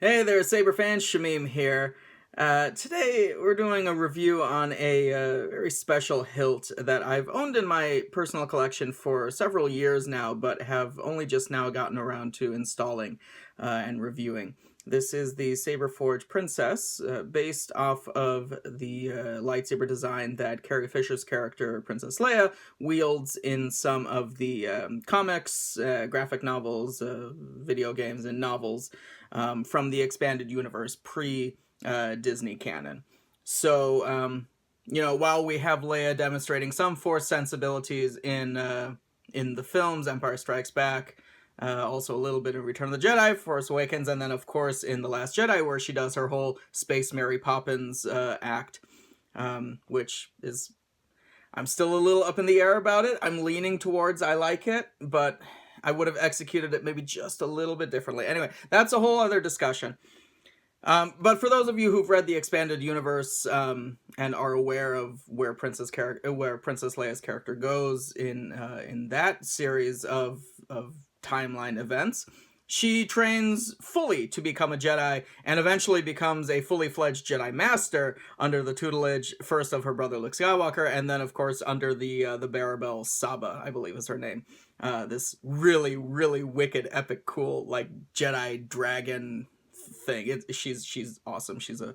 Hey there, Saber fans, Shamim here. Today we're doing a review on a very special hilt that I've owned in my personal collection for several years now, but have only just now gotten around to installing and reviewing. This is the Saberforge Princess, based off of the lightsaber design that Carrie Fisher's character, Princess Leia, wields in some of the comics, graphic novels, video games, and novels from the expanded universe pre-Disney canon. So, while we have Leia demonstrating some Force sensibilities in the films, Empire Strikes Back, also a little bit in Return of the Jedi, Force Awakens, and then of course in The Last Jedi, where she does her whole Space Mary Poppins act, which is, I'm still a little up in the air about it. I'm leaning towards I like it, but I would have executed it maybe just a little bit differently. Anyway, that's a whole other discussion. But for those of you who've read the expanded universe and are aware of where Princess Leia's character goes in that series of timeline events, she trains fully to become a Jedi and eventually becomes a fully fledged Jedi Master under the tutelage first of her brother Luke Skywalker, and then of course under the Barabel Saba, I believe is her name. This really, really wicked, epic, cool like Jedi dragon thing. She's awesome. She's a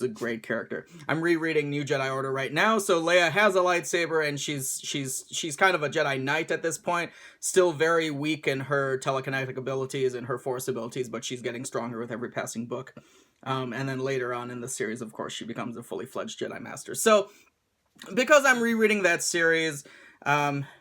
great character. I'm rereading New Jedi Order right now, so Leia has a lightsaber, and she's kind of a Jedi Knight at this point. Still very weak in her telekinetic abilities and her Force abilities, but she's getting stronger with every passing book. And then later on in the series, of course, she becomes a fully fledged Jedi Master. So, because I'm rereading that series,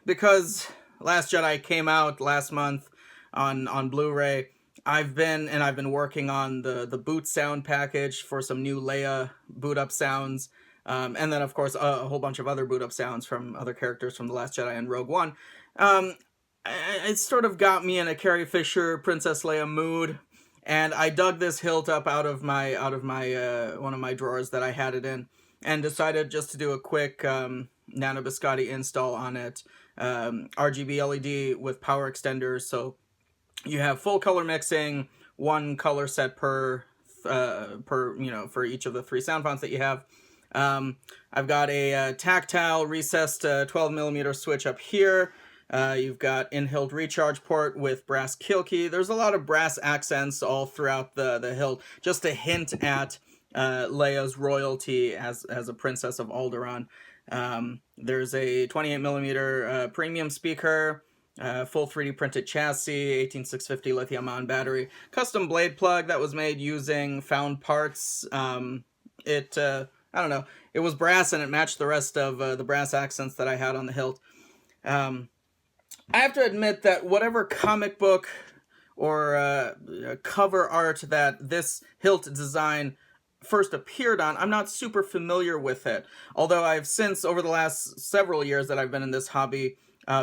because Last Jedi came out last month on Blu-ray, I've been working on the boot sound package for some new Leia boot up sounds, and then of course a whole bunch of other boot up sounds from other characters from The Last Jedi and Rogue One. It sort of got me in a Carrie Fisher Princess Leia mood, and I dug this hilt up out of my one of my drawers that I had it in, and decided just to do a quick Nano Biscotti install on it. RGB LED with power extenders, so you have full color mixing, one color set per for each of the three sound fonts that you have. I've got a tactile recessed 12mm switch up here. You've got in-hilt recharge port with brass kill key. There's a lot of brass accents all throughout the hilt, just a hint at Leia's royalty as a princess of Alderaan. There's a 28mm premium speaker, full 3D printed chassis, 18650 lithium-ion battery, custom blade plug that was made using found parts. I don't know, it was brass and it matched the rest of the brass accents that I had on the hilt. I have to admit that whatever comic book or cover art that this hilt design first appeared on, I'm not super familiar with it. Although I've since, over the last several years that I've been in this hobby,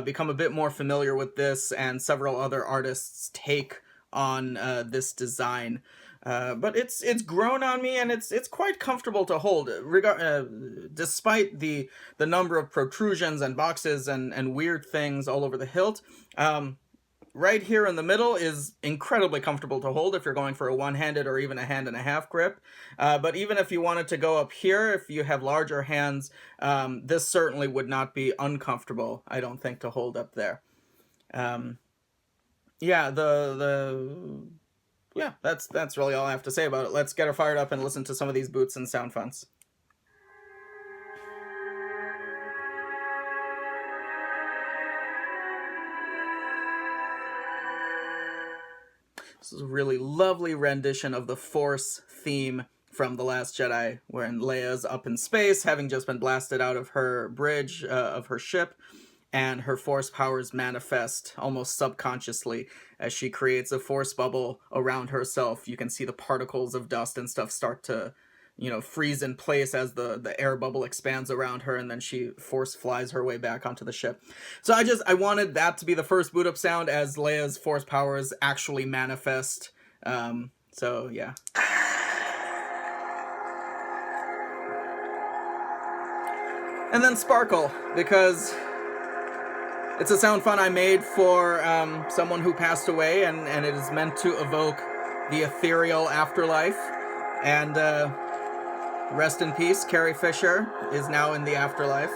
become a bit more familiar with this and several other artists' take on this design. But it's grown on me, and it's quite comfortable to hold, despite the number of protrusions and boxes and weird things all over the hilt. Right here in the middle is incredibly comfortable to hold if you're going for a one-handed or even a hand-and-a-half grip. But even if you wanted to go up here, if you have larger hands, this certainly would not be uncomfortable, I don't think, to hold up there. Yeah, that's really all I have to say about it. Let's get her fired up and listen to some of these boots and sound fonts. This is a really lovely rendition of the Force theme from The Last Jedi, wherein Leia's up in space, having just been blasted out of her bridge of her ship, and her Force powers manifest almost subconsciously as she creates a Force bubble around herself. You can see the particles of dust and stuff start to, freeze in place as the air bubble expands around her, and then she Force flies her way back onto the ship. So I wanted that to be the first boot up sound as Leia's Force powers actually manifest. So yeah. And then Sparkle, because It's a sound font I made for someone who passed away, and it is meant to evoke the ethereal afterlife. And rest in peace, Carrie Fisher is now in the afterlife.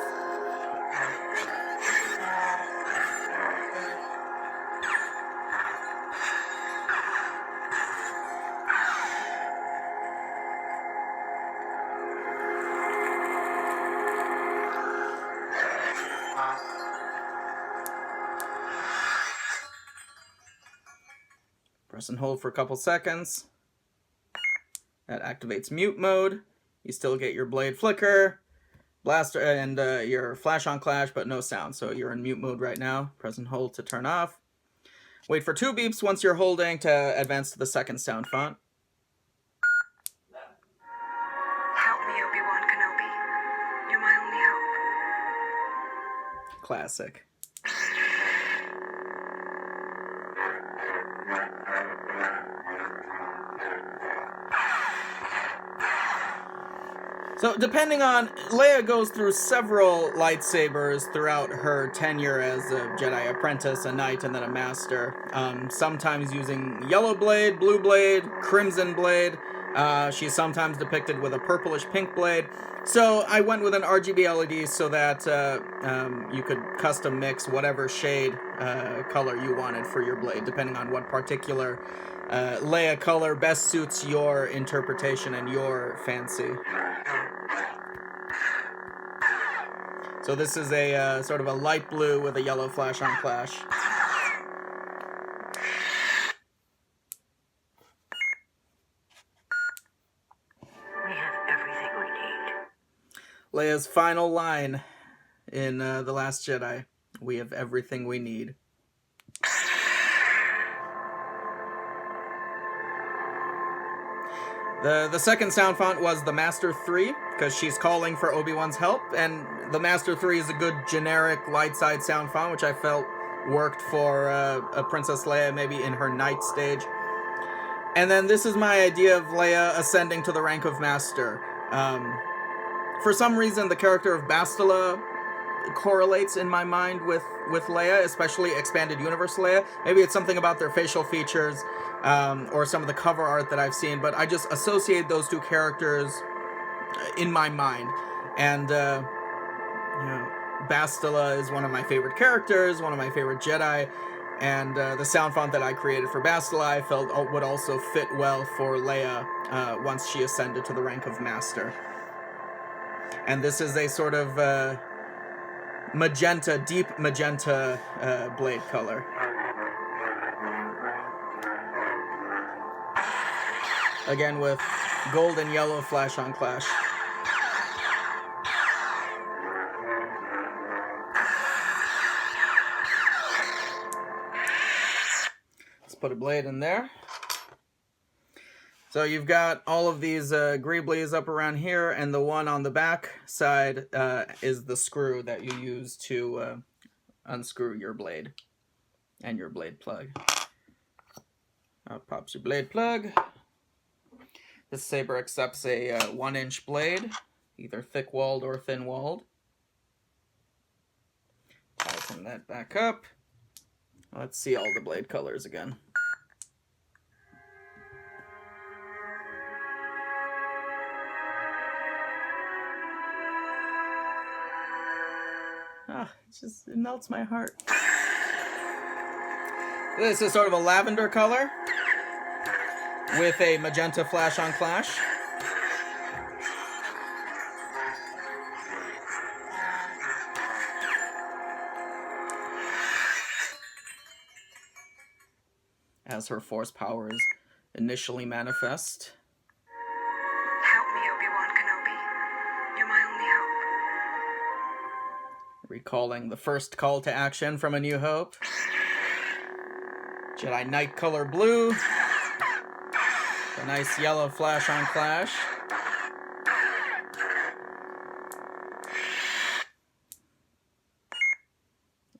Press and hold for a couple seconds. That activates mute mode. You still get your blade flicker, blaster, and your flash on clash, but no sound. So you're in mute mode right now. Press and hold to turn off. Wait for 2 beeps once you're holding to advance to the second sound font. Help me, Obi-Wan Kenobi. You're my only hope. Classic. So depending on, Leia goes through several lightsabers throughout her tenure as a Jedi apprentice, a knight, and then a master. Sometimes using yellow blade, blue blade, crimson blade. She's sometimes depicted with a purplish pink blade. So I went with an RGB LED so that you could custom mix whatever shade color you wanted for your blade, depending on what particular Leia color best suits your interpretation and your fancy. So this is a sort of a light blue with a yellow flash on clash. We have everything we need. Leia's final line in The Last Jedi. We have everything we need. The second sound font was the Master 3, because she's calling for Obi-Wan's help, and the Master 3 is a good generic light side sound font, which I felt worked for a Princess Leia, maybe in her night stage. And then this is my idea of Leia ascending to the rank of Master. For some reason, the character of Bastila correlates in my mind with Leia, especially Expanded Universe Leia. Maybe it's something about their facial features, or some of the cover art that I've seen, but I just associate those two characters in my mind. And Bastila is one of my favorite characters, one of my favorite Jedi, and the sound font that I created for Bastila I felt would also fit well for Leia once she ascended to the rank of Master. And this is a sort of magenta, deep magenta blade color. Again with gold and yellow flash on clash. Let's put a blade in there. So you've got all of these greeblies up around here, and the one on the back side is the screw that you use to unscrew your blade and your blade plug. Out pops your blade plug. This saber accepts a 1-inch blade, either thick-walled or thin-walled. Tighten that back up. Let's see all the blade colors again. It melts my heart. This is sort of a lavender color with a magenta flash on clash. As her force powers initially manifest. Help me, Obi-Wan Kenobi. You're my only hope. Recalling the first call to action from A New Hope. Jedi Knight color blue. A nice yellow flash on clash.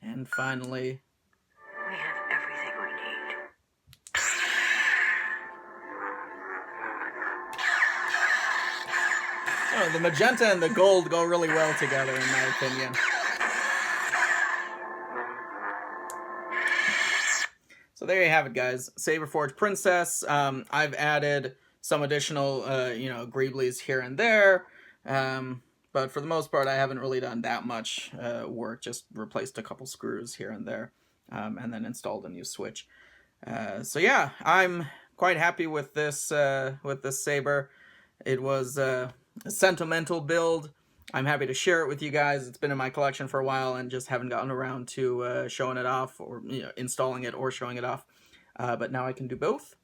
And finally, we have everything we need. Oh, the magenta and the gold go really well together, in my opinion. So there you have it, guys. Saberforge Princess. I've added some additional, greeblies here and there. But for the most part, I haven't really done that much work. Just replaced a couple screws here and there, and then installed a new switch. So yeah, I'm quite happy with this saber. It was a sentimental build. I'm happy to share it with you guys. It's been in my collection for a while and just haven't gotten around to showing it off, or installing it or showing it off. But now I can do both.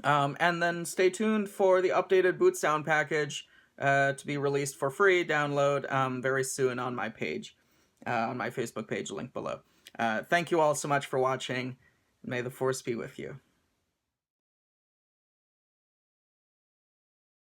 And then stay tuned for the updated boot sound package to be released for free download very soon on my page, on my Facebook page, link below. Thank you all so much for watching. May the Force be with you.